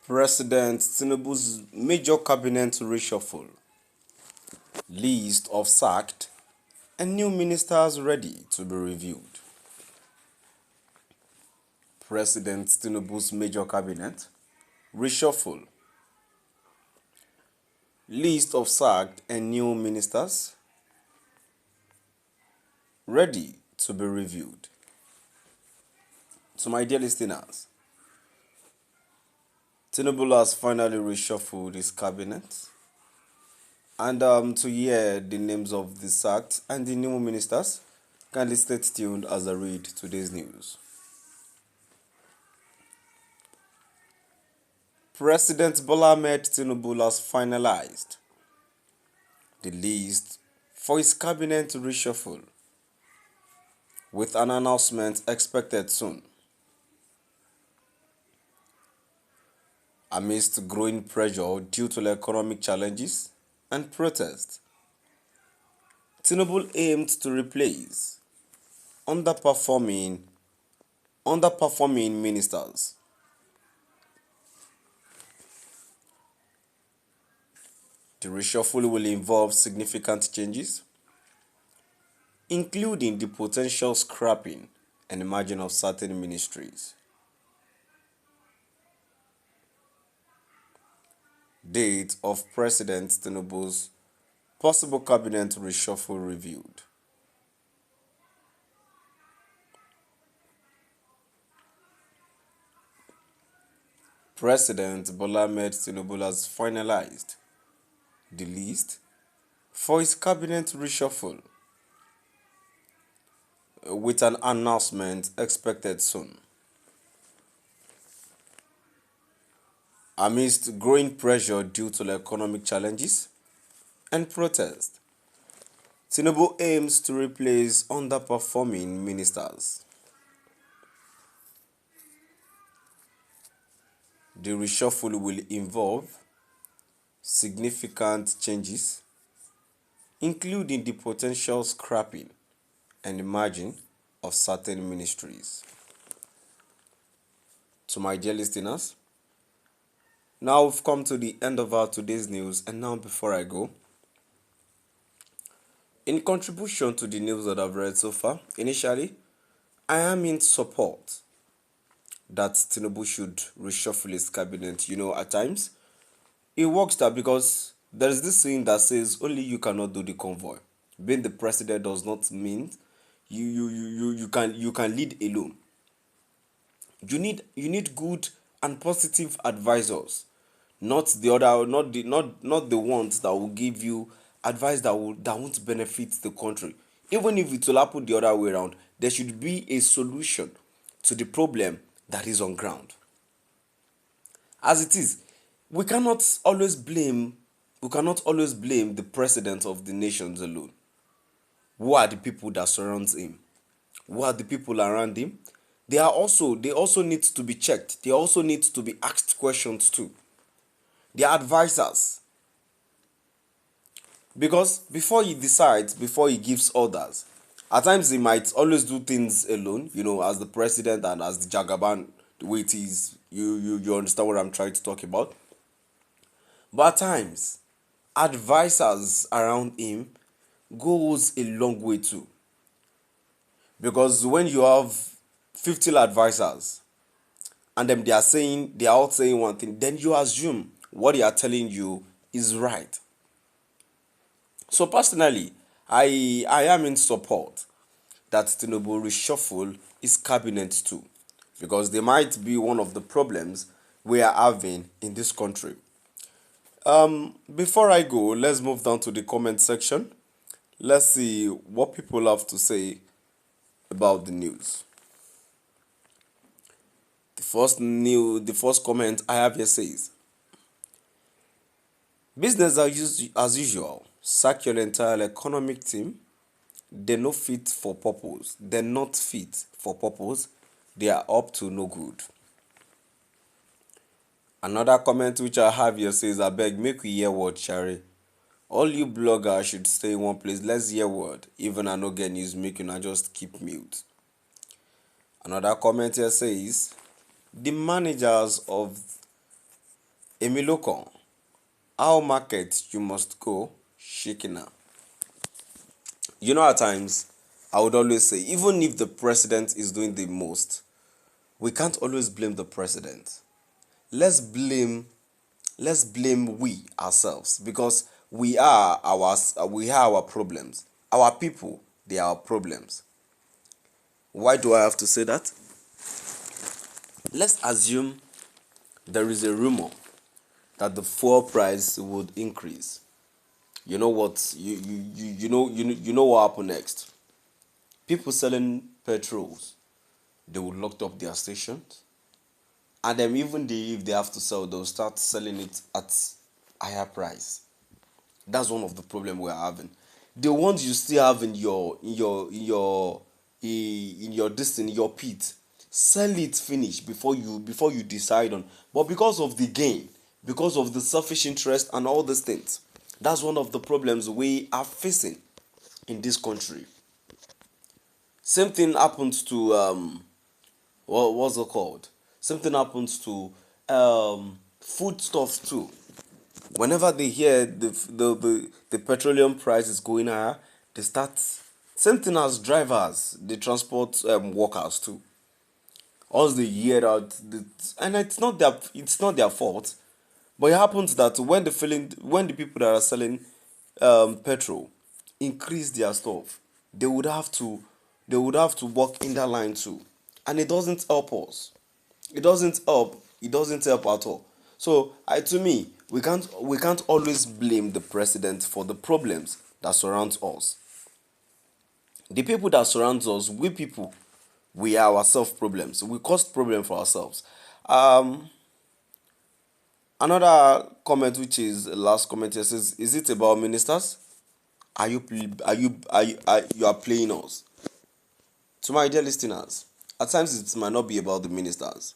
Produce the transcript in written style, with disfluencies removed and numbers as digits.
President Tinubu's major cabinet reshuffle, list of sacked and new ministers ready to be reviewed. President Tinubu's major cabinet reshuffle, list of sacked and new ministers ready to be reviewed. So my dear listeners, Tinubu has finally reshuffled his cabinet. And to hear the names of the sacked and the new ministers, kindly stay tuned as I read today's news. President Bola Ahmed Tinubu has finalized the list for his cabinet reshuffle, with an announcement expected soon. Amidst growing pressure due to economic challenges and protests, Tinubu aimed to replace underperforming ministers. The reshuffle will involve significant changes, including the potential scrapping and merging of certain ministries. Date of President Tinubu's possible cabinet reshuffle reviewed. President Bola Ahmed Tinubu has finalized the list for his cabinet reshuffle, with an announcement expected soon. Amidst growing pressure due to economic challenges and protest, Tinubu aims to replace underperforming ministers. The reshuffle will involve significant changes, including the potential scrapping and merging of certain ministries. To my dear listeners, now we've come to the end of our today's news, and now before I go, in contribution to the news that I've read so far, initially, I am in support that Tinubu should reshuffle his cabinet. At times, it works that because there is this saying that says only you cannot do the convoy. Being the president does not mean you can lead alone. You need good and positive advisors, not the ones that will give you advice that won't benefit the country. Even if it will happen the other way around, there should be a solution to the problem that is on ground. As it is, we cannot always blame the president of the nations alone. Who are the people that surrounds him? Who are the people around him? They also need to be checked. They also need to be asked questions too. They are advisors. Because before he decides, before he gives orders, at times he might always do things alone, as the president and as the Jagaban, the way it is. You understand what I'm trying to talk about? But at times, advisors around him goes a long way too. Because when you have 50 advisors and then they are all saying one thing, then you assume what they are telling you is right. So personally, I am in support that Tinubu reshuffle his cabinet too, because they might be one of the problems we are having in this country. Before I go, let's move down to the comment section. Let's see what people have to say about the news. The first comment I have here says, business as usual, sack your entire economic team. They're not fit for purpose. They are up to no good. Another comment which I have here says, I beg, make we hear word, Shari. All you bloggers should stay in one place. Let's hear word. Even I no get news, make you just keep mute. Another comment here says, the managers of Emiloko, how market you must go shaking now. At times, I would always say, even if the president is doing the most, we can't always blame the president. Let's blame let's blame we ourselves, because we are our problems. Our people, they are our problems. Why do I have to say that? Let's assume there is a rumor that the fuel price would increase. You know what you know what happened next? People selling petrols, they will lock up their stations, and then even if they have to sell, they'll start selling it at higher price. That's one of the problem we're having. The ones you still have in your distance, your pit, sell it finish before you decide on. But because of the gain, because of the selfish interest and all these things, that's one of the problems we are facing in this country. Same thing happens to what's it called? Same thing happens to food stuff too. Whenever they hear the petroleum price is going higher, they start. Same thing as drivers, the transport workers too. Once they hear that, and it's not their fault, but it happens that when the people that are selling petrol increase their stuff, they would have to work in that line too, and it doesn't help us. It doesn't help at all. So to me, we can't always blame the president for the problems that surround us. The people that surround us, we people, we are ourselves problems. We cause problem for ourselves. um Another comment, which is the last comment here, says, is it about ministers? You are playing us? To my dear listeners, at times it might not be about the ministers.